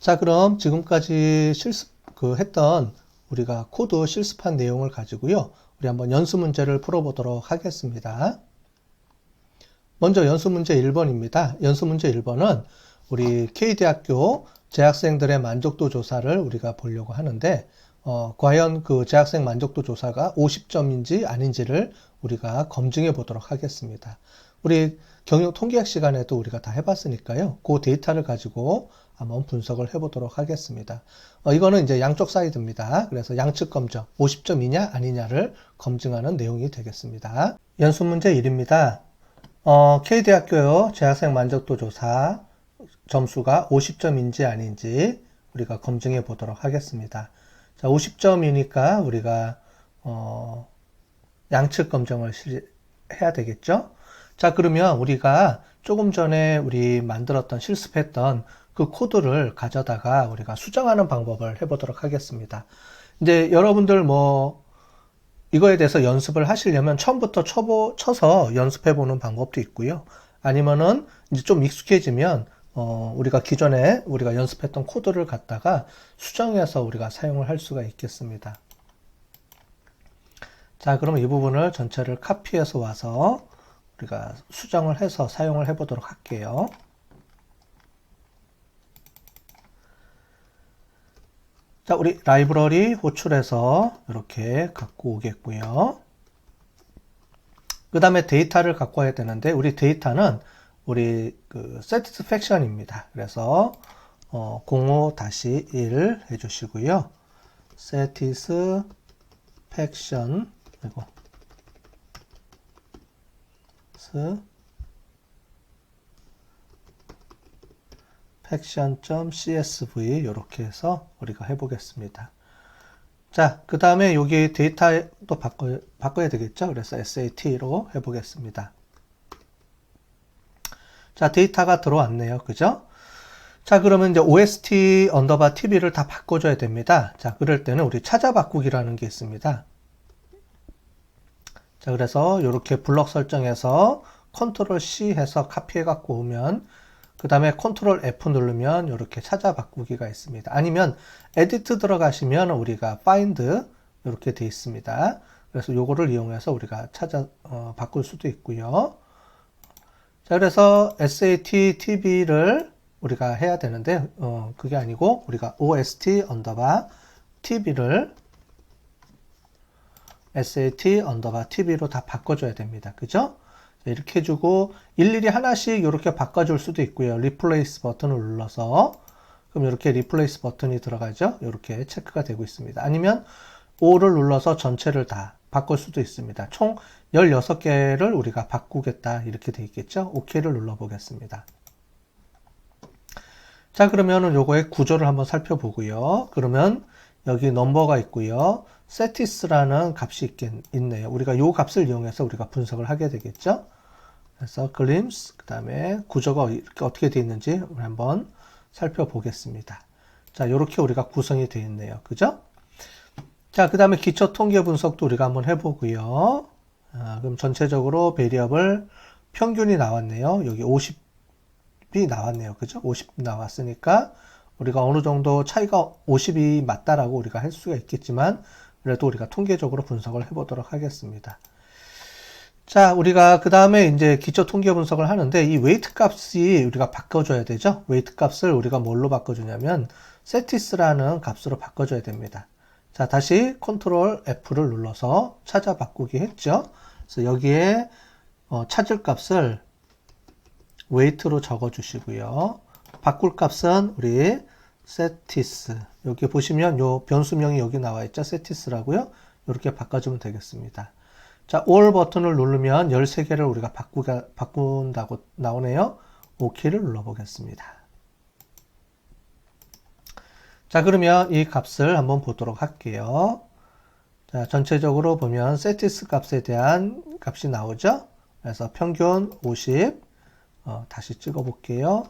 자, 그럼 지금까지 했던 우리가 코드 실습한 내용을 가지고요. 우리 한번 연수 문제를 풀어보도록 하겠습니다. 먼저 연수 문제 1번입니다. 연수 문제 1번은 우리 K대학교 재학생들의 만족도 조사를 우리가 보려고 하는데, 과연 그 재학생 만족도 조사가 50점인지 아닌지를 우리가 검증해 보도록 하겠습니다. 우리 경영 통계학 시간에도 우리가 다 해봤으니까요. 그 데이터를 가지고 한번 분석을 해보도록 하겠습니다. 이거는 이제 양쪽 사이드입니다. 그래서 양측 검정, 50점이냐 아니냐를 검증하는 내용이 되겠습니다. 연수 문제 1입니다. K대학교 재학생 만족도 조사 점수가 50점인지 아닌지 우리가 검증해 보도록 하겠습니다. 자, 50점이니까 우리가 양측 검증을 해야 되겠죠? 자, 그러면 우리가 조금 전에 우리 만들었던 실습했던 그 코드를 가져다가 우리가 수정하는 방법을 해보도록 하겠습니다. 이제 여러분들 이거에 대해서 연습을 하시려면 처음부터 쳐서 연습해보는 방법도 있고요. 아니면은 이제 좀 익숙해지면 우리가 기존에 우리가 연습했던 코드를 갖다가 수정해서 우리가 사용을 할 수가 있겠습니다. 자, 그러면 이 부분을 전체를 카피해서 와서 우리가 수정을 해서 사용을 해보도록 할게요. 자, 우리 라이브러리 호출해서 이렇게 갖고 오겠고요. 그 다음에 데이터를 갖고 와야 되는데, 우리 데이터는 우리 satisfaction입니다. 그래서 05-1 해주시고요. satisfaction 그리고 faction.csv 이렇게 해서 우리가 해보겠습니다. 자, 그 다음에 여기 데이터도 바꿔야 되겠죠? 그래서 SAT로 해보겠습니다. 자, 데이터가 들어왔네요. 그죠? 자, 그러면 이제 OST 언더바 TV를 다 바꿔줘야 됩니다. 자, 그럴 때는 우리 찾아 바꾸기라는 게 있습니다. 자, 그래서 이렇게 블럭 설정해서 컨트롤 C 해서 카피해 갖고 오면, 그 다음에 컨트롤 F 누르면 이렇게 찾아 바꾸기가 있습니다. 아니면 에디트 들어가시면 우리가 find 이렇게 돼 있습니다. 그래서 요거를 이용해서 우리가 바꿀 수도 있고요. 자, 그래서 SAT TV를 우리가 해야 되는데, 그게 아니고 우리가 OST 언더바 TV를 SAT 언더바 TV로 다 바꿔줘야 됩니다. 그죠? 이렇게 해주고 일일이 하나씩 이렇게 바꿔줄 수도 있고요. 리플레이스 버튼을 눌러서 그럼 이렇게 리플레이스 버튼이 들어가죠. 이렇게 체크가 되고 있습니다. 아니면 5를 눌러서 전체를 다 바꿀 수도 있습니다. 총 16개를 우리가 바꾸겠다 이렇게 돼 있겠죠. OK를 눌러 보겠습니다. 자, 그러면은 요거의 구조를 한번 살펴보고요. 그러면 여기 넘버가 있고요. satis라는 값이 있네요. 우리가 요 값을 이용해서 우리가 분석을 하게 되겠죠. 그래서 glimpse, 그 다음에 구조가 이렇게 어떻게 되어 있는지 우리 한번 살펴보겠습니다. 자, 이렇게 우리가 구성이 되어 있네요. 그죠? 자, 그 다음에 기초 통계 분석도 우리가 한번 해보고요. 그럼 전체적으로 베리어블 평균이 나왔네요. 여기 50이 나왔네요. 그죠? 50 나왔으니까 우리가 어느 정도 차이가 50이 맞다라고 우리가 할 수가 있겠지만 그래도 우리가 통계적으로 분석을 해보도록 하겠습니다. 자, 우리가 그 다음에 이제 기초 통계 분석을 하는데 이 웨이트 값이 우리가 바꿔줘야 되죠. 웨이트 값을 우리가 뭘로 바꿔주냐면 satis라는 값으로 바꿔줘야 됩니다. 자, 다시 컨트롤 F를 눌러서 찾아 바꾸기 했죠. 그래서 여기에 찾을 값을 weight로 적어주시고요. 바꿀 값은 우리 satis. 여기 보시면 요 변수명이 여기 나와 있죠. satis라고요. 이렇게 바꿔주면 되겠습니다. 자, all 버튼을 누르면 13개를 우리가 바꾼다고 나오네요. OK를 눌러보겠습니다. 자, 그러면 이 값을 한번 보도록 할게요. 자, 전체적으로 보면 satis 값에 대한 값이 나오죠. 그래서 평균 50, 다시 찍어 볼게요.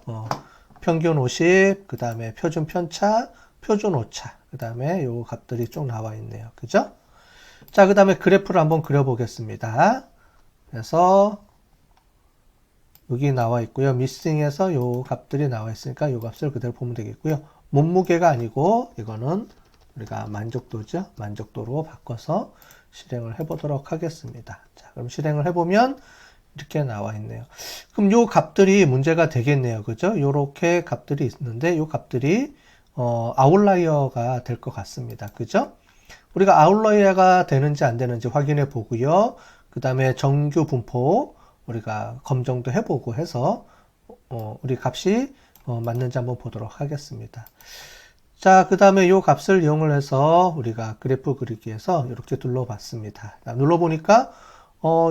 평균 50, 그 다음에 표준 편차, 표준 오차, 그 다음에 요 값들이 쭉 나와 있네요. 그죠? 자, 그 다음에 그래프를 한번 그려보겠습니다. 그래서 여기 나와 있고요. 미싱에서 요 값들이 나와 있으니까 요 값을 그대로 보면 되겠고요. 몸무게가 아니고 이거는 우리가 만족도죠. 만족도로 바꿔서 실행을 해보도록 하겠습니다. 자, 그럼 실행을 해보면 이렇게 나와 있네요. 그럼 요 값들이 문제가 되겠네요. 그죠? 요렇게 값들이 있는데 요 값들이 아웃라이어가 될 것 같습니다. 그죠? 우리가 아웃라이어가 되는지 안 되는지 확인해 보고요. 그 다음에 정규 분포 우리가 검정도 해보고 해서 우리 값이 맞는지 한번 보도록 하겠습니다. 자, 그 다음에 이 값을 이용을 해서 우리가 그래프 그리기에서 이렇게 눌러봤습니다. 눌러보니까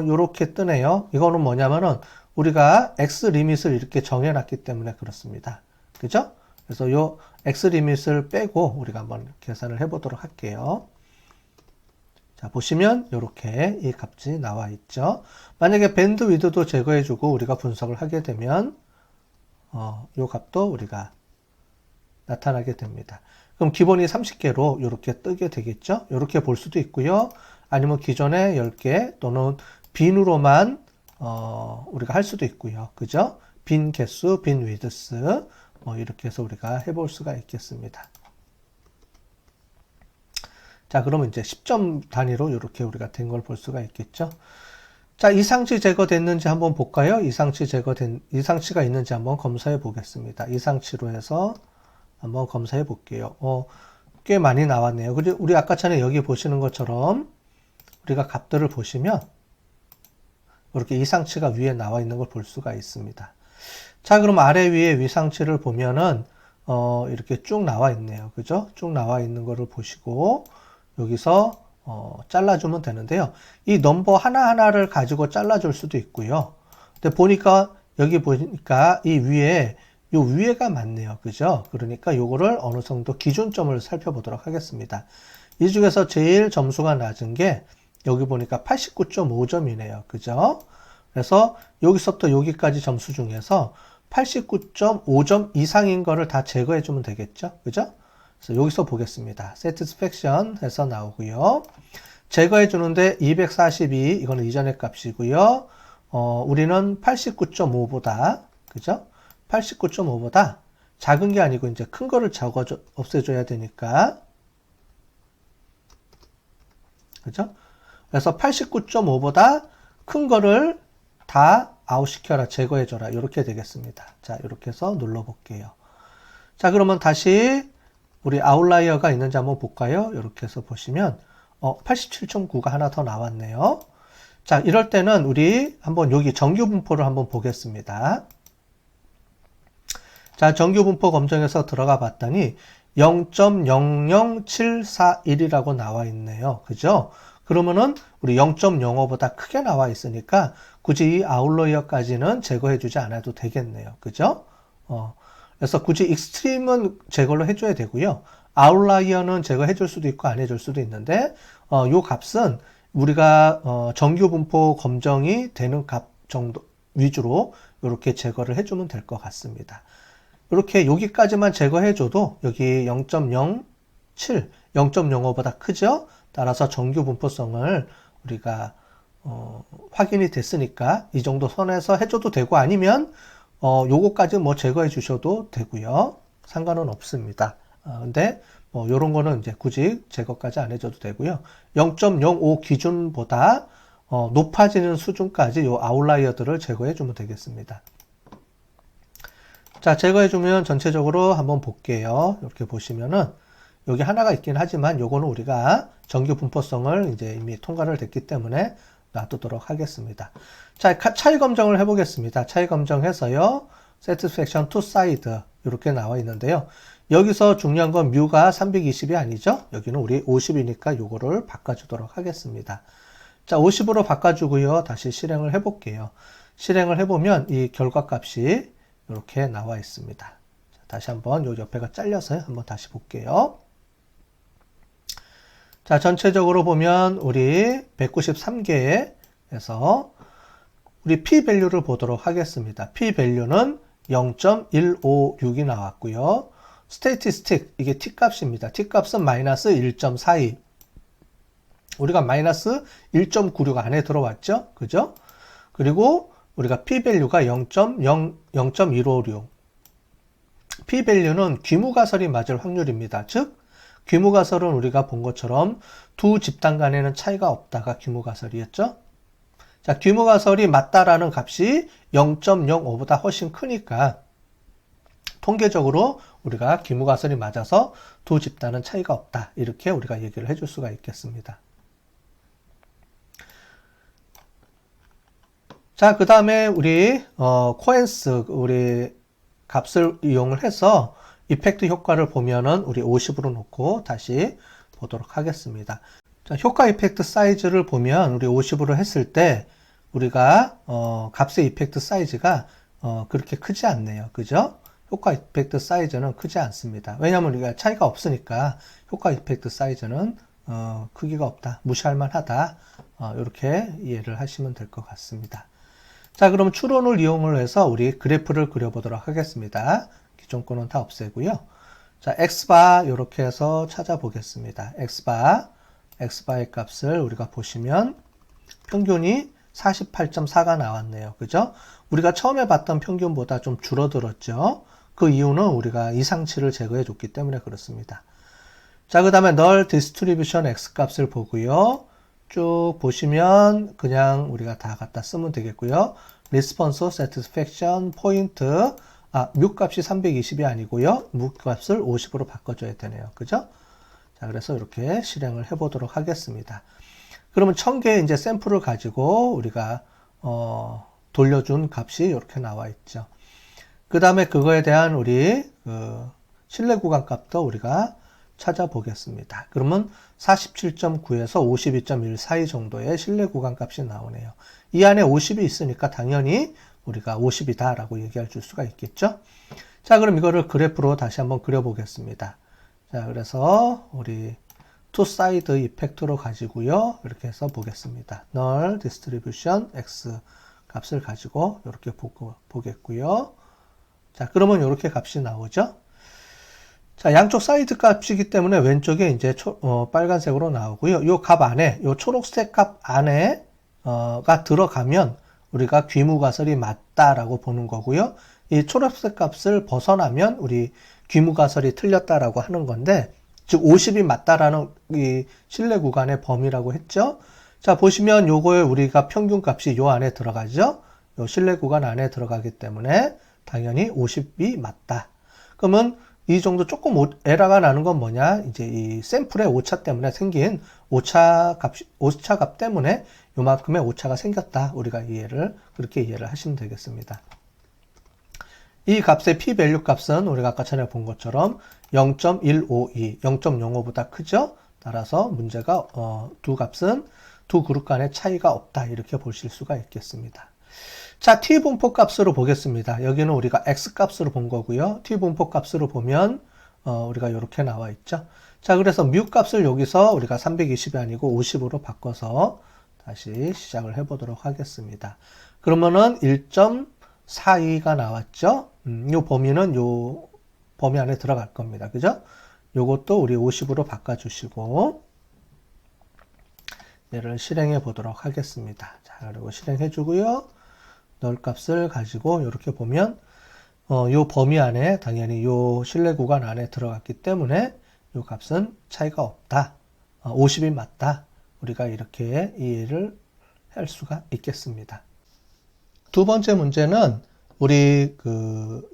이렇게 뜨네요. 이거는 뭐냐면은 우리가 x 리밋을 이렇게 정해놨기 때문에 그렇습니다. 그죠? 그래서 이 x 리밋을 빼고 우리가 한번 계산을 해보도록 할게요. 자, 보시면 이렇게 이 값이 나와 있죠. 만약에 밴드 위드도 제거해주고 우리가 분석을 하게 되면 이 값도 우리가 나타나게 됩니다. 그럼 기본이 30개로 이렇게 뜨게 되겠죠. 이렇게 볼 수도 있고요. 아니면 기존에 10개 또는 빈으로만 우리가 할 수도 있고요. 그죠? 빈 개수, 빈 위드스 이렇게 해서 우리가 해볼 수가 있겠습니다. 자, 그러면 이제 10점 단위로 이렇게 우리가 된 걸 볼 수가 있겠죠. 자, 이상치 제거됐는지 한번 볼까요? 이상치가 있는지 한번 검사해 보겠습니다. 이상치로 해서 한번 검사해 볼게요. 꽤 많이 나왔네요. 그리고 우리 아까 전에 여기 보시는 것처럼 우리가 값들을 보시면 이렇게 이상치가 위에 나와 있는 걸 볼 수가 있습니다. 자, 그럼 아래 위에 위상치를 보면은 이렇게 쭉 나와 있네요. 그죠? 쭉 나와 있는 거를 보시고 여기서 잘라주면 되는데요. 이 넘버 하나하나를 가지고 잘라줄 수도 있고요. 근데 여기 보니까 이 위에 요 위에가 맞네요. 그죠? 그러니까 요거를 어느 정도 기준점을 살펴보도록 하겠습니다. 이 중에서 제일 점수가 낮은 게 여기 보니까 89.5점이네요. 그죠? 그래서 여기서부터 여기까지 점수 중에서 89.5점 이상인 거를 다 제거해 주면 되겠죠? 그죠? 그래서 여기서 보겠습니다. satisfaction 해서 나오고요. 제거해 주는데 242 이거는 이전의 값이고요. 우리는 89.5보다 그죠? 89.5보다 작은 게 아니고 이제 큰 거를 없애줘야 되니까 그죠? 그래서 89.5보다 큰 거를 다 아웃시켜라, 제거해줘라 이렇게 되겠습니다. 자, 이렇게 해서 눌러볼게요. 자, 그러면 다시 우리 아웃라이어가 있는지 한번 볼까요? 이렇게 해서 보시면 87.9가 하나 더 나왔네요. 자, 이럴 때는 우리 한번 여기 정규 분포를 한번 보겠습니다. 자, 정규 분포 검정에서 들어가 봤더니 0.00741이라고 나와 있네요. 그죠? 그러면은 우리 0.05보다 크게 나와 있으니까 굳이 이 아웃라이어까지는 제거해 주지 않아도 되겠네요. 그죠? 그래서 굳이 익스트림은 제거를 해줘야 되고요. 아웃라이어는 제거해 줄 수도 있고 안 해줄 수도 있는데 요 값은 우리가 정규 분포 검정이 되는 값 정도 위주로 이렇게 제거를 해주면 될 것 같습니다. 이렇게 여기까지만 제거해줘도 여기 0.07, 0.05보다 크죠? 따라서 정규 분포성을 우리가 확인이 됐으니까 이 정도 선에서 해줘도 되고 아니면 요거까지 뭐 제거해 주셔도 되고요. 상관은 없습니다. 근데 요런 거는 이제 굳이 제거까지 안 해줘도 되고요. 0.05 기준보다 높아지는 수준까지 요 아웃라이어들을 제거해 주면 되겠습니다. 자, 제거해주면 전체적으로 한번 볼게요. 이렇게 보시면은 여기 하나가 있긴 하지만 요거는 우리가 정규 분포성을 이제 이미 통과를 됐기 때문에 놔두도록 하겠습니다. 자, 차이 검정을 해보겠습니다. 차이 검정해서요. satisfaction two side 이렇게 나와 있는데요. 여기서 중요한 건 뮤가 320이 아니죠. 여기는 우리 50이니까 요거를 바꿔주도록 하겠습니다. 자, 50으로 바꿔주고요. 다시 실행을 해볼게요. 실행을 해보면 이 결과값이 이렇게 나와 있습니다. 자, 다시 한번 요 옆에가 잘려서 한번 다시 볼게요. 자, 전체적으로 보면 우리 193개에서 우리 p-밸류를 보도록 하겠습니다. p-밸류는 0.156이 나왔고요. 스테이티스틱, 이게 t값입니다. t값은 마이너스 1.42. 우리가 마이너스 1.96 안에 들어왔죠? 그죠? 그리고 우리가 p-밸류가 0.156. p-value는 귀무가설이 맞을 확률입니다. 즉 귀무가설은 우리가 본 것처럼 두 집단 간에는 차이가 없다가 귀무가설이었죠. 자, 귀무가설이 맞다라는 값이 0.05보다 훨씬 크니까 통계적으로 우리가 귀무가설이 맞아서 두 집단은 차이가 없다. 이렇게 우리가 얘기를 해줄 수가 있겠습니다. 자, 그 다음에 우리 코엔스 우리 값을 이용을 해서 이펙트 효과를 보면은 우리 50으로 놓고 다시 보도록 하겠습니다. 자, 효과 이펙트 사이즈를 보면 우리 50으로 했을 때 우리가 값의 이펙트 사이즈가 그렇게 크지 않네요. 그죠? 효과 이펙트 사이즈는 크지 않습니다. 왜냐하면 우리가 차이가 없으니까 효과 이펙트 사이즈는 크기가 없다, 무시할 만하다, 이렇게 이해를 하시면 될 것 같습니다. 자, 그럼 추론을 이용을 해서 우리 그래프를 그려보도록 하겠습니다. 기존 거는 다 없애고요. 자, x바 이렇게 해서 찾아보겠습니다. x바의 값을 우리가 보시면 평균이 48.4가 나왔네요. 그죠? 우리가 처음에 봤던 평균보다 좀 줄어들었죠. 그 이유는 우리가 이상치를 제거해 줬기 때문에 그렇습니다. 자, 그 다음에 null distribution x 값을 보고요. 쭉 보시면 그냥 우리가 다 갖다 쓰면 되겠고요. response satisfaction point, 뮤 값이 320이 아니고요. 뮤 값을 50으로 바꿔줘야 되네요. 그죠? 자, 그래서 이렇게 실행을 해보도록 하겠습니다. 그러면 1000개의 이제 샘플을 가지고 우리가 돌려준 값이 이렇게 나와 있죠. 그 다음에 그거에 대한 우리 신뢰 구간 값도 우리가 찾아보겠습니다. 그러면 47.9에서 52.1 사이 정도의 신뢰 구간 값이 나오네요. 이 안에 50이 있으니까 당연히 우리가 50이다 라고 얘기할 수가 있겠죠. 자, 그럼 이거를 그래프로 다시 한번 그려보겠습니다. 자, 그래서 우리 투 사이드 이펙트로 가지고요. 이렇게 해서 보겠습니다. null distribution x 값을 가지고 이렇게 보겠고요. 자, 그러면 이렇게 값이 나오죠. 자, 양쪽 사이드 값이기 때문에 왼쪽에 이제 빨간색으로 나오고요. 요 값 안에, 요 초록색 값 안에, 가 들어가면 우리가 귀무가설이 맞다라고 보는 거고요. 이 초록색 값을 벗어나면 우리 귀무가설이 틀렸다라고 하는 건데, 즉 50이 맞다라는 이 신뢰 구간의 범위라고 했죠. 자, 보시면 요거에 우리가 평균 값이 요 안에 들어가죠. 요 신뢰 구간 안에 들어가기 때문에 당연히 50이 맞다. 그러면 이 정도 조금 에러가 나는 건 뭐냐? 이제 이 샘플의 오차 때문에 생긴 오차 값 때문에 요만큼의 오차가 생겼다. 우리가 그렇게 이해를 하시면 되겠습니다. 이 값의 p-value 값은 우리가 아까 전에 본 것처럼 0.152, 0.05보다 크죠? 따라서 문제가, 두 값은 두 그룹 간의 차이가 없다. 이렇게 보실 수가 있겠습니다. 자, t분포 값으로 보겠습니다. 여기는 우리가 x 값으로 본 거고요. t분포 값으로 보면 우리가 이렇게 나와 있죠. 자, 그래서 뮤 값을 여기서 우리가 320이 아니고 50으로 바꿔서 다시 시작을 해보도록 하겠습니다. 그러면은 1.42가 나왔죠. 요 범위는 요 범위 안에 들어갈 겁니다. 그죠? 요것도 우리 50으로 바꿔주시고 얘를 실행해 보도록 하겠습니다. 자, 그리고 실행해 주고요. null 값을 가지고 이렇게 보면 요 범위 안에 당연히 요 신뢰 구간 안에 들어갔기 때문에 요 값은 차이가 없다. 50이 맞다. 우리가 이렇게 이해를 할 수가 있겠습니다. 두 번째 문제는 우리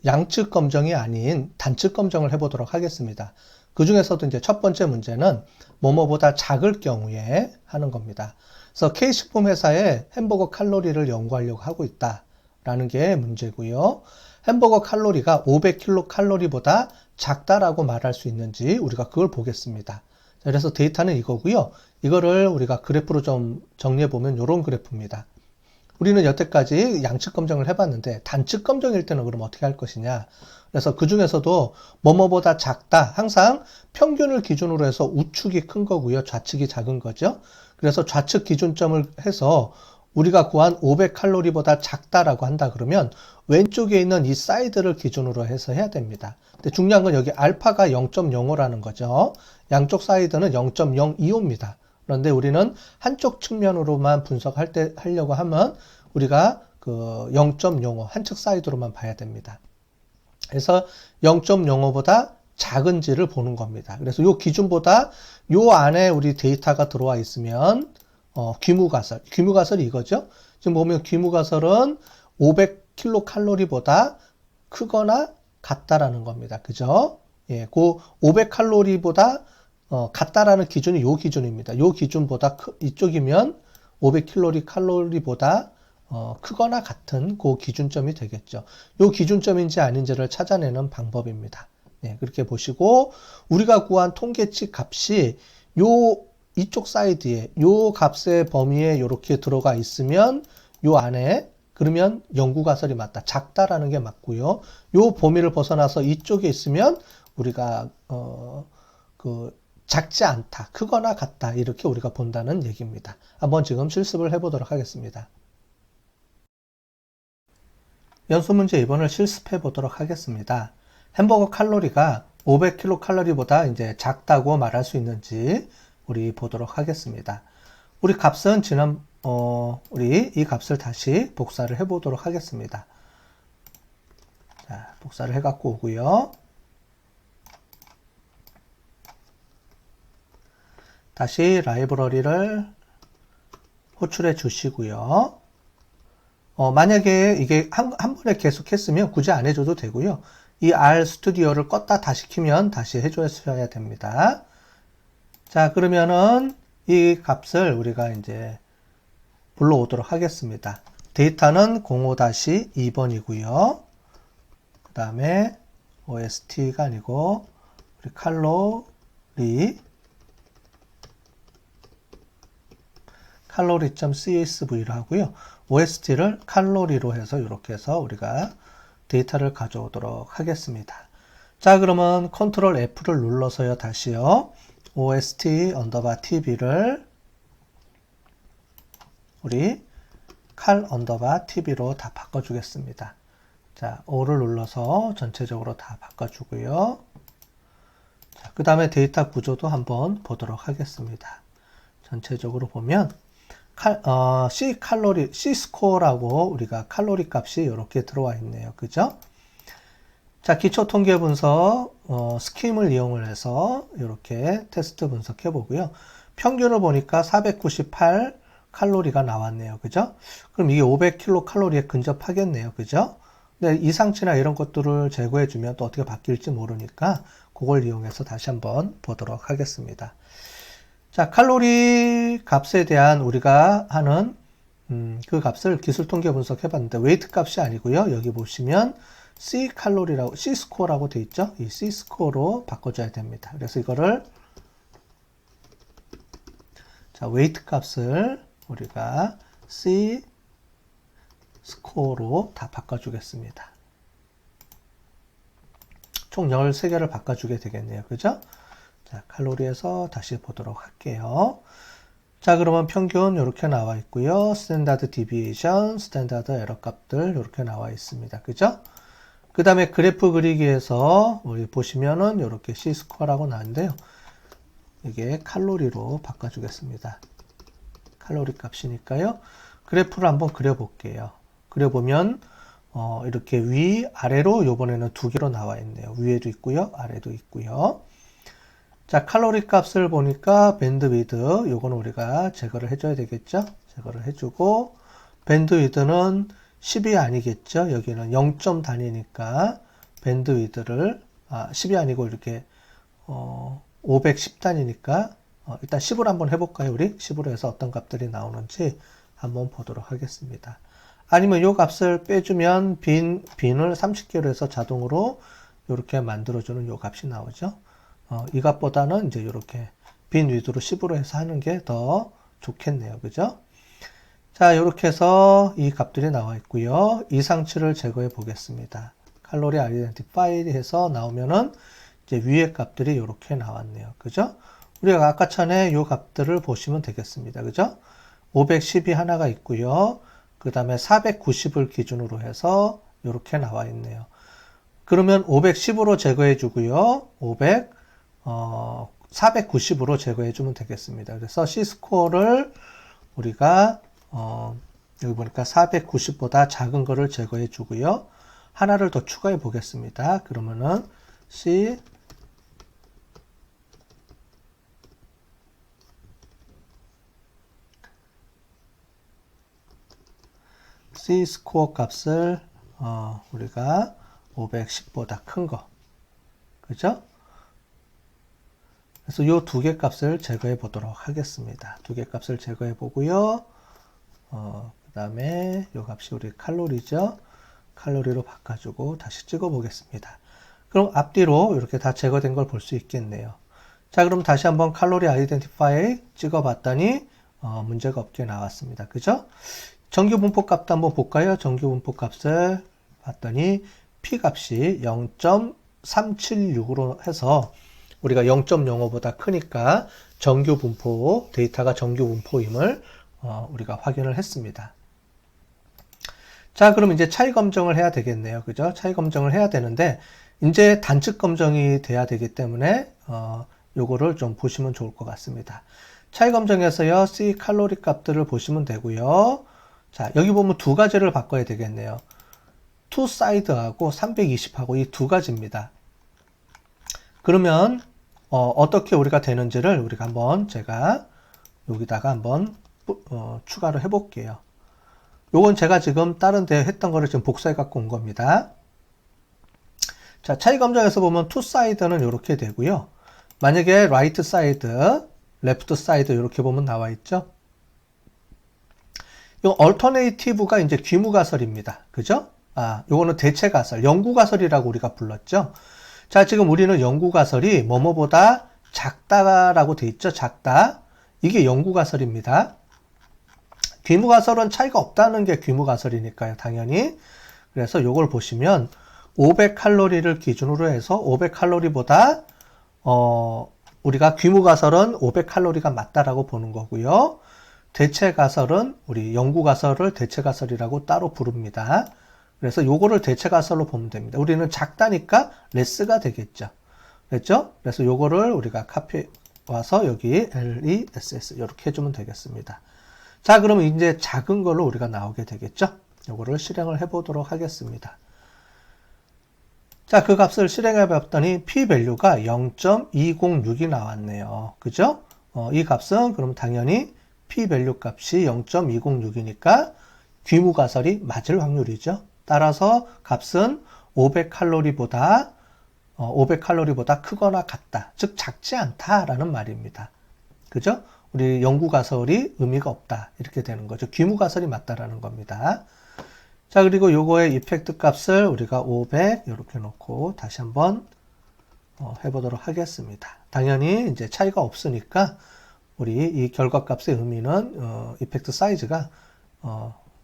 양측 검정이 아닌 단측 검정을 해보도록 하겠습니다. 그 중에서도 이제 첫 번째 문제는 뭐뭐보다 작을 경우에 하는 겁니다. 그래서 K식품 회사에 햄버거 칼로리를 연구하려고 하고 있다라는 게 문제고요. 햄버거 칼로리가 500kcal보다 작다라고 말할 수 있는지 우리가 그걸 보겠습니다. 그래서 데이터는 이거고요. 이거를 우리가 그래프로 좀 정리해 보면 이런 그래프입니다. 우리는 여태까지 양측 검정을 해봤는데 단측 검정일 때는 그럼 어떻게 할 것이냐. 그래서 그 중에서도 뭐뭐보다 작다. 항상 평균을 기준으로 해서 우측이 큰 거고요. 좌측이 작은 거죠. 그래서 좌측 기준점을 해서 우리가 구한 500칼로리보다 작다라고 한다 그러면 왼쪽에 있는 이 사이드를 기준으로 해서 해야 됩니다. 근데 중요한 건 여기 알파가 0.05라는 거죠. 양쪽 사이드는 0.025입니다. 그런데 우리는 한쪽 측면으로만 하려고 하면 우리가 0.05 한측 사이드로만 봐야 됩니다. 그래서 0.05보다 작은지를 보는 겁니다. 그래서 요 기준보다 요 안에 우리 데이터가 들어와 있으면 귀무가설이 이거죠. 지금 보면 귀무가설은 500kcal보다 크거나 같다라는 겁니다. 그죠? 예, 그 500칼로리보다 같다라는 기준이 요 기준입니다. 요 기준보다 이쪽이면 500kcal보다 크거나 같은 그 기준점이 되겠죠. 요 기준점인지 아닌지를 찾아내는 방법입니다. 네, 그렇게 보시고 우리가 구한 통계치 값이 이쪽 사이드에 요 값의 범위에 이렇게 들어가 있으면 요 안에 그러면 영구가설이 맞다. 작다라는 게 맞고요. 요 범위를 벗어나서 이쪽에 있으면 우리가 작지 않다, 크거나 같다 이렇게 우리가 본다는 얘기입니다. 한번 지금 실습을 해보도록 하겠습니다. 연수문제 2번을 실습해 보도록 하겠습니다. 햄버거 칼로리가 500kcal보다 이제 작다고 말할 수 있는지 우리 보도록 하겠습니다. 우리 값은 우리 이 값을 다시 복사를 해 보도록 하겠습니다. 자, 복사를 해 갖고 오고요. 다시 라이브러리를 호출해 주시고요. 만약에 이게 한 번에 계속 했으면 굳이 안 해줘도 되고요. 이 R 스튜디오를 껐다 다시 키면 다시 해줘야 됩니다. 자, 그러면은 이 값을 우리가 이제 불러오도록 하겠습니다. 데이터는 05-2번이고요. 그 다음에 OST가 아니고 우리 칼로리.csv로 하고요. OST를 칼로리로 해서 이렇게 해서 우리가 데이터를 가져오도록 하겠습니다. 자, 그러면 컨트롤 F를 눌러서요. 다시요. OST_TV를 우리 cal_TV로 다 바꿔주겠습니다. 자, O를 눌러서 전체적으로 다 바꿔주고요. 자, 그 다음에 데이터 구조도 한번 보도록 하겠습니다. 전체적으로 보면 C 스코어라고 우리가 칼로리 값이 이렇게 들어와 있네요. 그죠? 자, 기초 통계 분석 스킴을 이용을 해서 이렇게 테스트 분석해 보고요. 평균을 보니까 498 칼로리가 나왔네요. 그죠? 그럼 이게 500kcal에 근접하겠네요. 그죠? 근데 이상치나 이런 것들을 제거해 주면 또 어떻게 바뀔지 모르니까 그걸 이용해서 다시 한번 보도록 하겠습니다. 자, 칼로리 값에 대한 우리가 하는 그 값을 기술 통계 분석해 봤는데 웨이트 값이 아니고요. 여기 보시면 C 스코어라고 되어 있죠. 이 C 스코어로 바꿔줘야 됩니다. 그래서 이거를 자, 웨이트 값을 우리가 C 스코어로 다 바꿔주겠습니다. 총 13개를 바꿔주게 되겠네요. 그죠? 자, 칼로리에서 다시 보도록 할게요. 자, 그러면 평균 이렇게 나와 있고요. 스탠다드 디비에이션, 스탠다드 에러 값들 이렇게 나와 있습니다. 그죠? 그 다음에 그래프 그리기에서 우리 보시면은 이렇게 C스코어라고 나왔는데요. 이게 칼로리로 바꿔주겠습니다. 칼로리 값이니까요. 그래프를 한번 그려볼게요. 그려보면 이렇게 위, 아래로 요번에는 두 개로 나와 있네요. 위에도 있고요. 아래도 있고요. 자, 칼로리 값을 보니까 밴드위드 요거는 우리가 제거를 해줘야 되겠죠. 제거를 해주고 밴드위드는 10이 아니겠죠. 여기는 0점 단위니까 밴드위드를 10이 아니고 이렇게 510 단위니까 일단 10으로 한번 해볼까요? 우리 10으로 해서 어떤 값들이 나오는지 한번 보도록 하겠습니다. 아니면 요 값을 빼주면 빈을 30개로 해서 자동으로 이렇게 만들어주는 요 값이 나오죠. 이 값보다는 이제 이렇게 빈 위드로 10으로 해서 하는 게 더 좋겠네요. 그죠? 자, 이렇게 해서 이 값들이 나와 있고요. 이상치를 제거해 보겠습니다. 칼로리 아이덴티파이 해서 나오면은 이제 위의 값들이 이렇게 나왔네요. 그죠? 우리가 아까 전에 이 값들을 보시면 되겠습니다. 그죠? 510이 하나가 있고요. 그 다음에 490을 기준으로 해서 이렇게 나와 있네요. 그러면 510으로 제거해 주고요. 490으로 제거해 주면 되겠습니다. 그래서 C스코어를 우리가 여기 보니까 490보다 작은 거를 제거해 주고요. 하나를 더 추가해 보겠습니다. 그러면은 C 스코어 값을 우리가 510보다 큰 거. 그죠? 그래서 이 두 개 값을 제거해 보도록 하겠습니다. 두 개 값을 제거해 보고요. 그 다음에 이 값이 우리 칼로리죠. 칼로리로 바꿔주고 다시 찍어 보겠습니다. 그럼 앞뒤로 이렇게 다 제거된 걸 볼 수 있겠네요. 자, 그럼 다시 한번 칼로리 아이덴티파이 찍어 봤더니 문제가 없게 나왔습니다. 그죠? 정규 분포 값도 한번 볼까요? 정규 분포 값을 봤더니 P 값이 0.376으로 해서 우리가 0.05보다 크니까 정규 분포, 데이터가 정규 분포임을 우리가 확인을 했습니다. 자, 그럼 이제 차이 검정을 해야 되겠네요. 그죠? 차이 검정을 해야 되는데, 이제 단축 검정이 돼야 되기 때문에, 요거를 좀 보시면 좋을 것 같습니다. 차이 검정에서요, C 칼로리 값들을 보시면 되고요. 자, 여기 보면 두 가지를 바꿔야 되겠네요. 투 사이드하고 320하고 이 두 가지입니다. 그러면 어떻게 우리가 되는지를 우리가 한번 제가 여기다가 한번 추가를 해 볼게요. 요건 제가 지금 다른 데 했던 거를 지금 복사해 갖고 온 겁니다. 자, 차이 검정에서 보면 투 사이드는 이렇게 되고요. 만약에 right side, left side 이렇게 보면 나와 있죠. 이 alternative가 이제 귀무가설입니다. 그죠? 요거는 대체가설, 영구가설이라고 우리가 불렀죠. 자, 지금 우리는 영구가설이 뭐뭐보다 작다라고 돼 있죠. 작다. 이게 영구가설입니다. 귀무가설은 차이가 없다는 게 귀무가설이니까요. 당연히. 그래서 요걸 보시면 500칼로리를 기준으로 해서 500칼로리보다 우리가 귀무가설은 500칼로리가 맞다라고 보는 거고요. 대체가설은 우리 영구가설을 대체가설이라고 따로 부릅니다. 그래서 요거를 대체가설로 보면 됩니다. 우리는 작다니까 레스가 되겠죠. 그랬죠? 그래서 요거를 우리가 카피 와서 여기 LESS 이렇게 해주면 되겠습니다. 자, 그러면 이제 작은 걸로 우리가 나오게 되겠죠? 요거를 실행을 해보도록 하겠습니다. 자, 그 값을 실행해 봤더니 p-value가 0.206이 나왔네요. 그죠? 이 값은 그럼 당연히 p-value 값이 0.206이니까 귀무가설이 맞을 확률이죠. 따라서 값은 500칼로리보다 크거나 같다. 즉 작지 않다라는 말입니다. 그죠? 우리 영구가설이 의미가 없다. 이렇게 되는 거죠. 귀무가설이 맞다라는 겁니다. 자, 그리고 요거의 이펙트 값을 우리가 500 이렇게 놓고 다시 한번 해보도록 하겠습니다. 당연히 이제 차이가 없으니까 우리 이 결과값의 의미는 이펙트 사이즈가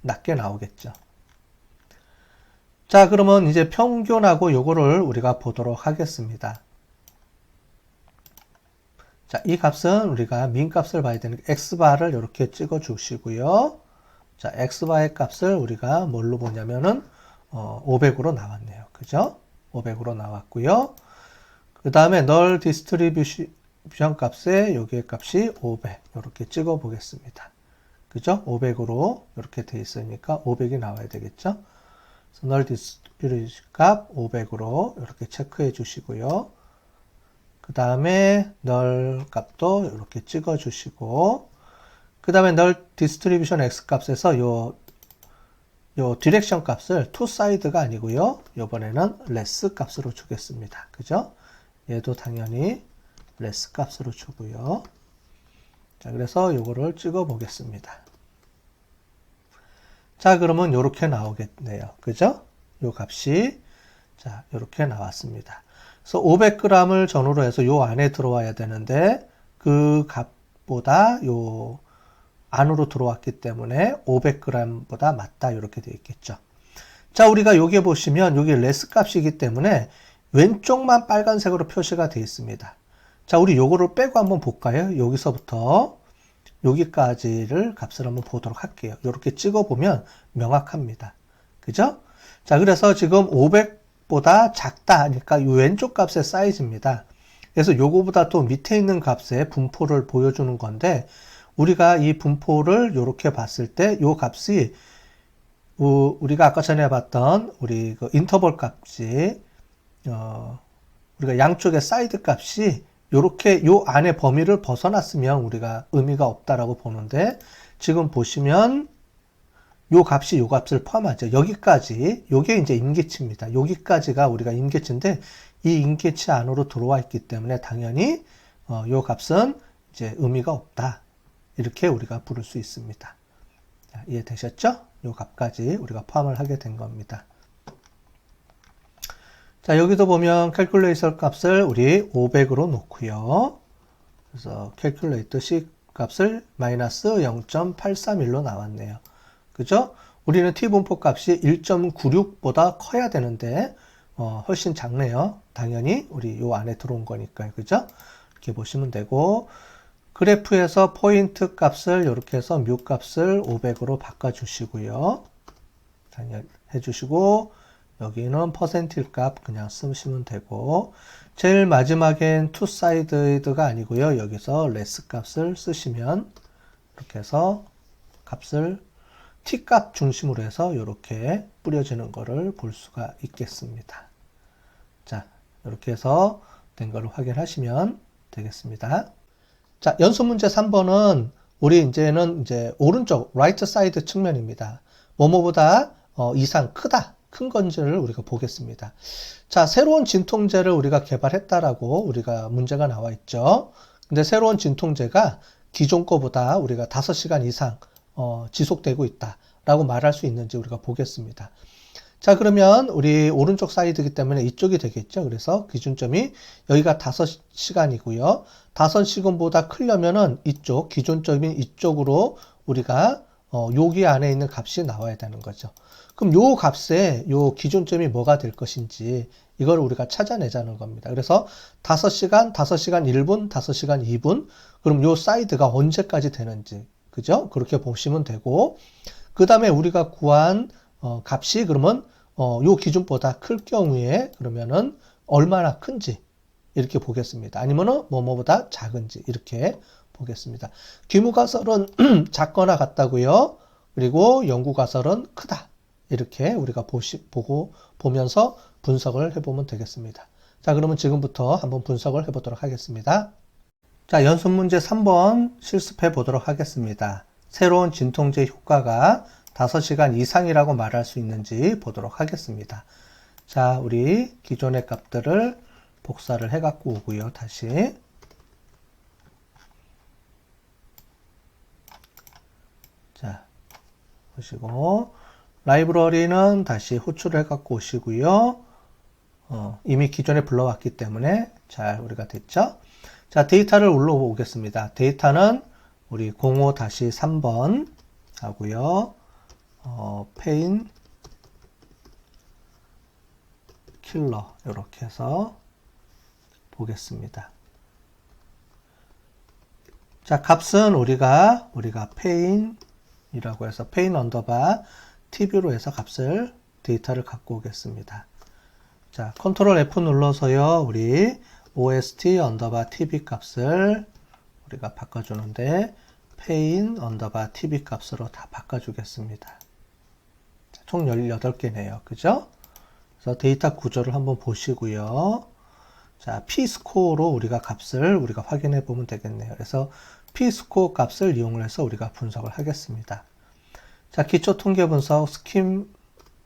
낮게 나오겠죠. 자, 그러면 이제 평균하고 요거를 우리가 보도록 하겠습니다. 자, 이 값은 우리가 민 값을 봐야 되는 x바를 이렇게 찍어 주시고요. 자, x바의 값을 우리가 뭘로 보냐면은 500으로 나왔네요. 그죠? 500으로 나왔고요. 그 다음에 null distribution 값에 여기의 값이 500 이렇게 찍어 보겠습니다. 그죠? 500으로 이렇게 돼 있으니까 500이 나와야 되겠죠? 그래서 null distribution 값 500으로 이렇게 체크해 주시고요. 그 다음에 null 값도 이렇게 찍어 주시고, 그 다음에 null distribution x 값에서 요 디렉션 값을 two side가 아니고요. 요번에는 less 값으로 주겠습니다. 그죠? 얘도 당연히 less 값으로 주고요. 자, 그래서 요거를 찍어 보겠습니다. 자, 그러면 요렇게 나오겠네요. 그죠? 요 값이 자, 요렇게 나왔습니다. 그래서 500g을 전후로 해서 요 안에 들어와야 되는데 그 값보다 요 안으로 들어왔기 때문에 500g보다 맞다 이렇게 되어 있겠죠. 자, 우리가 여기 보시면 여기 레스 값이기 때문에 왼쪽만 빨간색으로 표시가 되어 있습니다. 자, 우리 요거를 빼고 한번 볼까요? 여기서부터 여기까지를 값을 한번 보도록 할게요. 이렇게 찍어보면 명확합니다. 그죠? 자, 그래서 지금 500보다 작다 하니까 이 왼쪽 값의 사이즈입니다. 그래서 요거보다 또 밑에 있는 값의 분포를 보여주는 건데, 우리가 이 분포를 이렇게 봤을 때 요 값이 우리가 아까 전에 봤던 우리 그 인터벌 값이 우리가 양쪽의 사이드 값이 요렇게 요 안에 범위를 벗어났으면 우리가 의미가 없다라고 보는데, 지금 보시면 요 값이 요 값을 포함하죠. 여기까지, 요게 이제 임계치입니다. 여기까지가 우리가 임계치인데, 이 임계치 안으로 들어와 있기 때문에 당연히 요 값은 이제 의미가 없다, 이렇게 우리가 부를 수 있습니다. 자, 이해되셨죠? 요 값까지 우리가 포함을 하게 된 겁니다. 자, 여기도 보면 calculate 값을 우리 500으로 놓고요. 그래서 calculate C 값을 마이너스 0.831로 나왔네요. 그죠? 우리는 t분포 값이 1.96보다 커야 되는데 훨씬 작네요. 당연히 우리 요 안에 들어온 거니까요. 그죠? 이렇게 보시면 되고, 그래프에서 포인트 값을 이렇게 해서 뮤 값을 500으로 바꿔주시고요. 해주시고, 여기는 퍼센틸 값 그냥 쓰시면 되고, 제일 마지막엔 투 사이드가 아니고요. 여기서 레스 값을 쓰시면 이렇게 해서 값을 t 값 중심으로 해서 이렇게 뿌려지는 거를 볼 수가 있겠습니다. 자, 이렇게 해서 된 거를 확인하시면 되겠습니다. 자, 연습 문제 3번은 우리 이제는 오른쪽 라이트 사이드 측면입니다. 뭐뭐보다 이상 크다, 큰 건지를 우리가 보겠습니다. 자, 새로운 진통제를 우리가 개발했다라고 우리가 문제가 나와 있죠. 근데 새로운 진통제가 기존 거보다 우리가 5시간 이상 지속되고 있다라고 말할 수 있는지 우리가 보겠습니다. 자, 그러면 우리 오른쪽 사이드이기 때문에 이쪽이 되겠죠. 그래서 기준점이 여기가 5시간이고요. 5시간보다 크려면은 이쪽, 기존점인 이쪽으로 우리가 여기 안에 있는 값이 나와야 되는 거죠. 그럼 요 값에 요 기준점이 뭐가 될 것인지 이걸 우리가 찾아내자는 겁니다. 그래서 5시간, 5시간 1분, 5시간 2분, 그럼 요 사이드가 언제까지 되는지, 그죠? 그렇게 보시면 되고, 그 다음에 우리가 구한 값이 그러면 요 기준보다 클 경우에 그러면은 얼마나 큰지 이렇게 보겠습니다. 아니면은 뭐뭐보다 작은지 이렇게 보겠습니다. 귀무가설은 작거나 같다고요. 그리고 영구가설은 크다. 이렇게 우리가 보면서 분석을 해보면 되겠습니다. 자, 그러면 지금부터 한번 분석을 해보도록 하겠습니다. 자, 연습 문제 3번 실습해 보도록 하겠습니다. 새로운 진통제 효과가 5시간 이상이라고 말할 수 있는지 보도록 하겠습니다. 자, 우리 기존의 값들을 복사를 해갖고 오고요. 다시. 자, 보시고, 라이브러리는 다시 호출을 해갖고 오시고요. 이미 기존에 불러왔기 때문에 잘 우리가 됐죠? 자, 데이터를 올라오겠습니다. 데이터는 우리 05-3번 하고요. 페인 킬러 이렇게 해서 보겠습니다. 자, 값은 우리가 페인이라고 해서 페인 언더바 TV로 해서 값을 데이터를 갖고 오겠습니다. 자, 컨트롤 F 눌러서요. 우리 OST 언더바 TV 값을 우리가 바꿔주는데 페인 언더바 TV 값으로 다 바꿔주겠습니다. 자, 총 18개네요. 그죠? 그래서 데이터 구조를 한번 보시고요. 자, P스코어로 우리가 값을 우리가 확인해 보면 되겠네요. 그래서 P스코어 값을 이용해서 우리가 분석을 하겠습니다. 자, 기초 통계 분석 스킴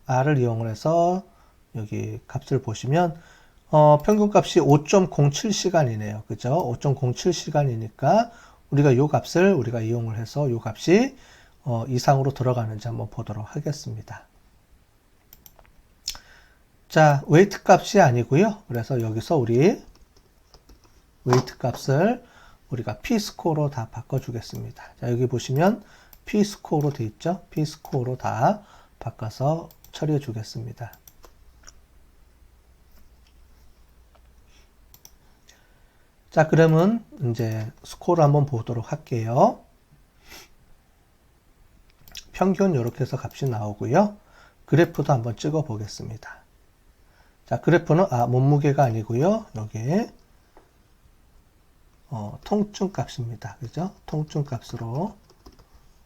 R을 이용해서 여기 값을 보시면 평균 값이 5.07시간이네요. 그죠? 5.07시간이니까 우리가 요 값을 우리가 이용을 해서 요 값이 이상으로 들어가는지 한번 보도록 하겠습니다. 자, 웨이트 값이 아니고요. 그래서 여기서 우리 웨이트 값을 우리가 P스코어로 다 바꿔주겠습니다. 자, 여기 보시면 P스코어로 되어 있죠? P스코어로 다 바꿔서 처리해 주겠습니다. 자, 그러면 이제 스코어를 한번 보도록 할게요. 평균 이렇게 해서 값이 나오고요. 그래프도 한번 찍어 보겠습니다. 자, 그래프는 몸무게가 아니고요. 여기에 통증 값입니다. 그죠? 통증 값으로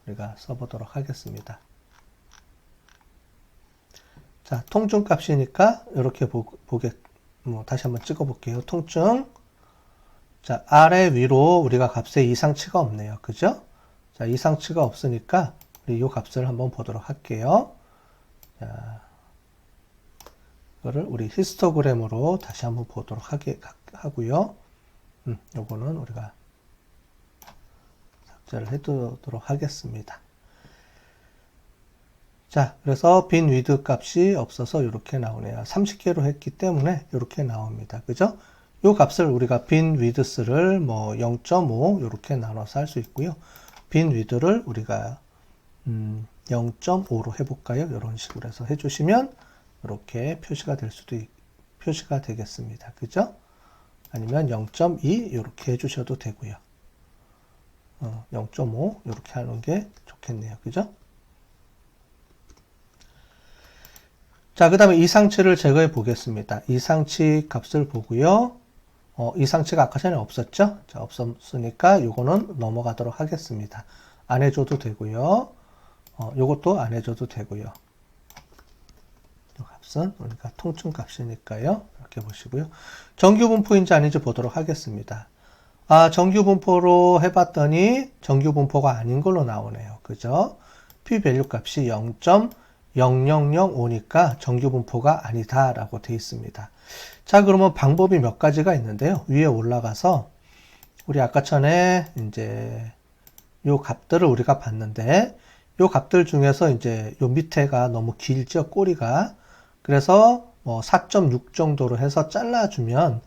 우리가 써보도록 하겠습니다. 자, 통증 값이니까 이렇게 다시 한번 찍어 볼게요. 통증. 자, 아래 위로 우리가 값에 이상치가 없네요. 그죠? 자, 이상치가 없으니까 우리 이 값을 한번 보도록 할게요. 자, 이거를 우리 히스토그램으로 다시 한번 보도록 하고요. 요거는 우리가 삭제를 해두도록 하겠습니다. 자, 그래서 빈 위드 값이 없어서 이렇게 나오네요. 30개로 했기 때문에 이렇게 나옵니다. 그죠? 요 값을 우리가 빈 위드스를 뭐 0.5 이렇게 나눠서 할 수 있고요. 빈 위드를 우리가 0.5로 해볼까요? 이런 식으로 해서 해주시면 이렇게 표시가 되겠습니다. 그죠? 아니면 0.2 이렇게 해주셔도 되고요. 0.5 이렇게 하는 게 좋겠네요. 그죠? 자, 그 다음에 이상치를 제거해 보겠습니다. 이상치 값을 보고요. 이상치가 아까 전에 없었죠? 자, 없었으니까 요거는 넘어가도록 하겠습니다. 안 해줘도 되고요. 요것도 안 해줘도 되고요. 요 값은 우리가 통증 값이니까요. 이렇게 보시고요. 정규 분포인지 아닌지 보도록 하겠습니다. 아, 정규 분포로 해봤더니 정규 분포가 아닌 걸로 나오네요. 그죠? p-value 값이 0.0005니까 정규 분포가 아니다라고 되어 있습니다. 자, 그러면 방법이 몇 가지가 있는데요. 위에 올라가서 우리 아까 전에 이제 요 값들을 우리가 봤는데 요 값들 중에서 이제 요 밑에가 너무 길죠, 꼬리가. 그래서 4.6 정도로 해서 잘라주면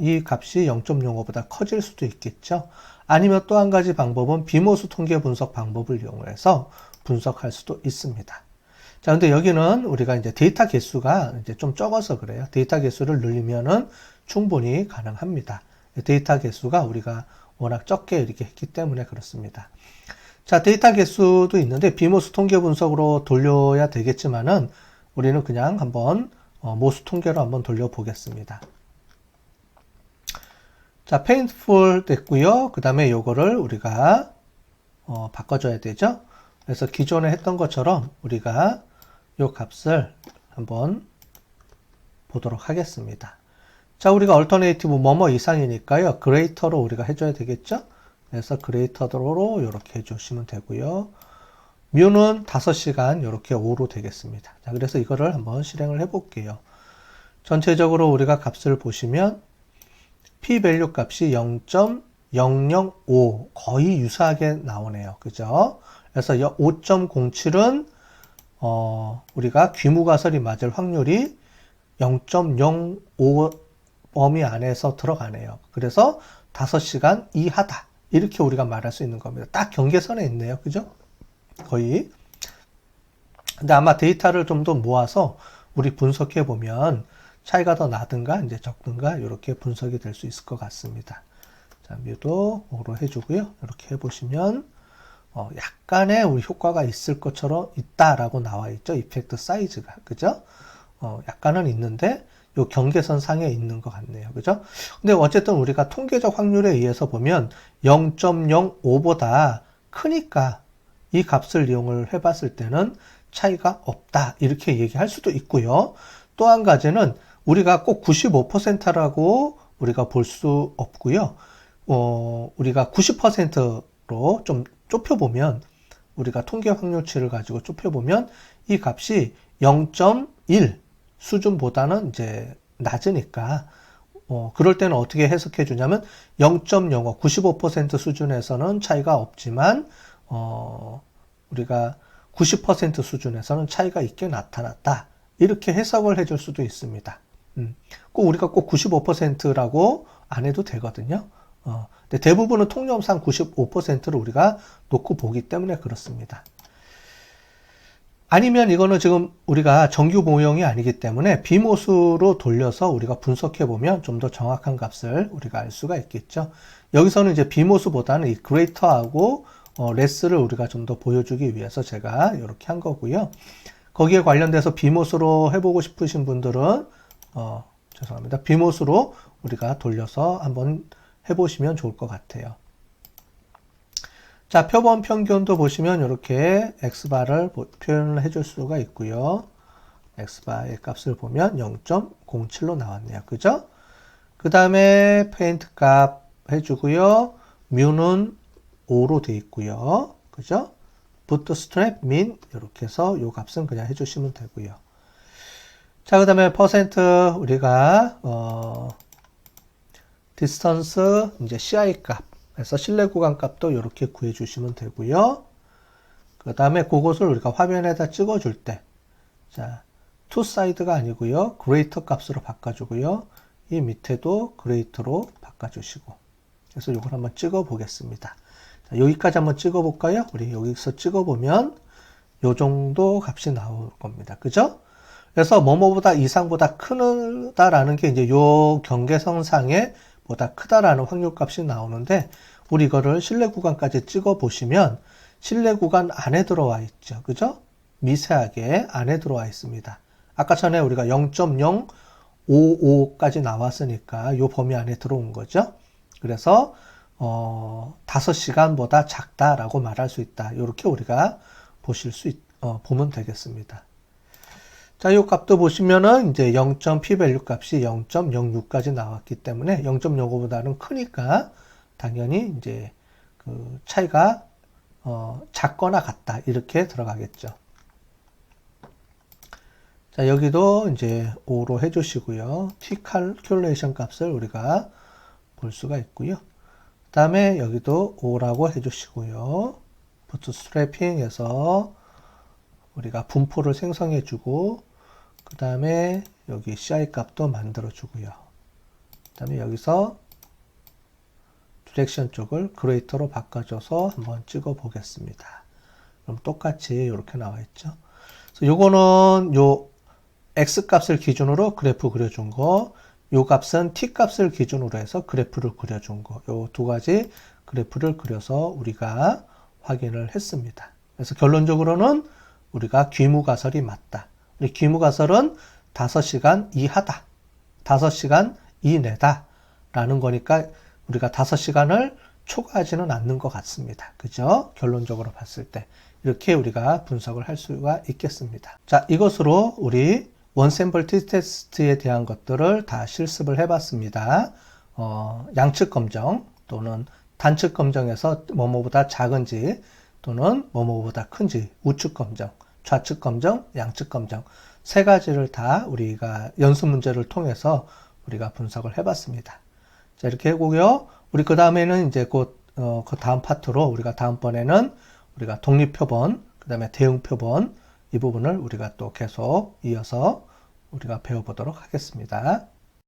이 값이 0.05보다 커질 수도 있겠죠. 아니면 또 한 가지 방법은 비모수 통계 분석 방법을 이용해서 분석할 수도 있습니다. 자, 근데 여기는 우리가 이제 데이터 개수가 이제 좀 적어서 그래요. 데이터 개수를 늘리면은 충분히 가능합니다. 데이터 개수가 우리가 워낙 적게 이렇게 했기 때문에 그렇습니다. 자, 데이터 개수도 있는데 비모수 통계 분석으로 돌려야 되겠지만은 우리는 그냥 한번 모수 통계로 한번 돌려보겠습니다. 자, painful 됐고요. 그 다음에 요거를 우리가 바꿔줘야 되죠. 그래서 기존에 했던 것처럼 우리가 요 값을 한번 보도록 하겠습니다. 자, 우리가 alternative 뭐뭐 이상이니까요. greater로 우리가 해줘야 되겠죠. 그래서 greater로 이렇게 해주시면 되고요. 뮤는 5시간 이렇게 5로 되겠습니다. 자, 그래서 이거를 한번 실행을 해볼게요. 전체적으로 우리가 값을 보시면 p-value 값이 0.005 거의 유사하게 나오네요. 그죠? 그래서 5.07은 우리가 귀무가설이 맞을 확률이 0.05 범위 안에서 들어가네요. 그래서 5시간 이하다. 이렇게 우리가 말할 수 있는 겁니다. 딱 경계선에 있네요. 그죠? 거의. 근데 아마 데이터를 좀 더 모아서 우리 분석해 보면 차이가 더 나든가 이제 적든가 이렇게 분석이 될 수 있을 것 같습니다. 자, 뮤도 5로 해주고요. 이렇게 해보시면 약간의 우리 효과가 있을 것처럼 있다라고 나와 있죠. 이펙트 사이즈가. 그죠? 약간은 있는데 요 경계선 상에 있는 것 같네요. 그죠? 근데 어쨌든 우리가 통계적 확률에 의해서 보면 0.05보다 크니까 이 값을 이용을 해봤을 때는 차이가 없다. 이렇게 얘기할 수도 있고요. 또 한 가지는 우리가 꼭 95%라고 우리가 볼 수 없고요. 우리가 90%로 좀 좁혀보면 우리가 통계 확률치를 가지고 좁혀보면 이 값이 0.1 수준보다는 이제 낮으니까 그럴 때는 어떻게 해석해 주냐면 0.05 95% 수준에서는 차이가 없지만 우리가 90% 수준에서는 차이가 있게 나타났다. 이렇게 해석을 해줄 수도 있습니다. 꼭 우리가 꼭 95%라고 안 해도 되거든요. 근데 대부분은 통념상 95%를 우리가 놓고 보기 때문에 그렇습니다. 아니면 이거는 지금 우리가 정규 모형이 아니기 때문에 비모수로 돌려서 우리가 분석해 보면 좀 더 정확한 값을 우리가 알 수가 있겠죠. 여기서는 이제 비모수보다는 이 greater하고 less를 우리가 좀 더 보여주기 위해서 제가 이렇게 한 거고요. 거기에 관련돼서 비모수로 해보고 싶으신 분들은 죄송합니다. 비모수로 우리가 돌려서 한번 해보시면 좋을 것 같아요. 자, 표본 평균도 보시면 이렇게 x바를 표현을 해줄 수가 있고요. x바의 값을 보면 0.07로 나왔네요. 그죠? 그 다음에 페인트 값 해주고요. 뮤는 5로 돼 있고요. 그죠? bootstrap min 이렇게 해서 요 값은 그냥 해주시면 되고요. 자, 그 다음에 퍼센트 우리가 distance 이제 ci 값에서 실내 구간 값도 이렇게 구해 주시면 되고요. 그 다음에 그것을 우리가 화면에다 찍어 줄 때, 자, to side가 아니고요. greater 값으로 바꿔주고요. 이 밑에도 greater로 바꿔주시고. 그래서 이걸 한번 찍어 보겠습니다. 자, 여기까지 한번 찍어 볼까요? 우리 여기서 찍어 보면 요 정도 값이 나올 겁니다. 그죠? 그래서 뭐뭐보다 이상보다 크다라는 게 이제 요 경계선상에 보다 크다라는 확률 값이 나오는데, 우리 이거를 실내 구간까지 찍어 보시면 실내 구간 안에 들어와 있죠. 그죠? 미세하게 안에 들어와 있습니다. 아까 전에 우리가 0.055까지 나왔으니까 요 범위 안에 들어온 거죠. 그래서 5시간보다 작다라고 말할 수 있다. 이렇게 우리가 보면 되겠습니다. 자, 이 값도 보시면은 이제 0.p밸류 값이 0.06까지 나왔기 때문에 0.05보다는 크니까 당연히 이제 그 차이가 작거나 같다 이렇게 들어가겠죠. 자, 여기도 이제 5로 해주시고요. t calculation 값을 우리가 볼 수가 있고요. 그 다음에 여기도 5라고 해주시고요. bootstrapping에서 우리가 분포를 생성해주고, 그 다음에 여기 ci 값도 만들어주고요. 그 다음에 여기서 디렉션 쪽을 greater로 바꿔줘서 한번 찍어 보겠습니다. 그럼 똑같이 이렇게 나와 있죠. 그래서 요거는 요 x 값을 기준으로 그래프 그려준 거, 요 값은 t 값을 기준으로 해서 그래프를 그려준 거, 요 두 가지 그래프를 그려서 우리가 확인을 했습니다. 그래서 결론적으로는 우리가 귀무가설이 맞다. 우리 귀무가설은 5시간 이하다. 5시간 이내다. 라는 거니까 우리가 5시간을 초과하지는 않는 것 같습니다. 그죠? 결론적으로 봤을 때. 이렇게 우리가 분석을 할 수가 있겠습니다. 자, 이것으로 우리 원샘플 t-테스트에 대한 것들을 다 실습을 해봤습니다. 양측 검정 또는 단측 검정에서 뭐뭐보다 작은지 또는 뭐뭐보다 큰지, 우측 검정, 좌측 검정, 양측 검정 세 가지를 다 우리가 연습 문제를 통해서 우리가 분석을 해봤습니다. 자, 이렇게 하고요. 우리 그 다음에는 이제 그 다음 파트로 우리가 다음번에는 우리가 독립표본, 그 다음에 대응표본 이 부분을 우리가 또 계속 이어서 우리가 배워보도록 하겠습니다.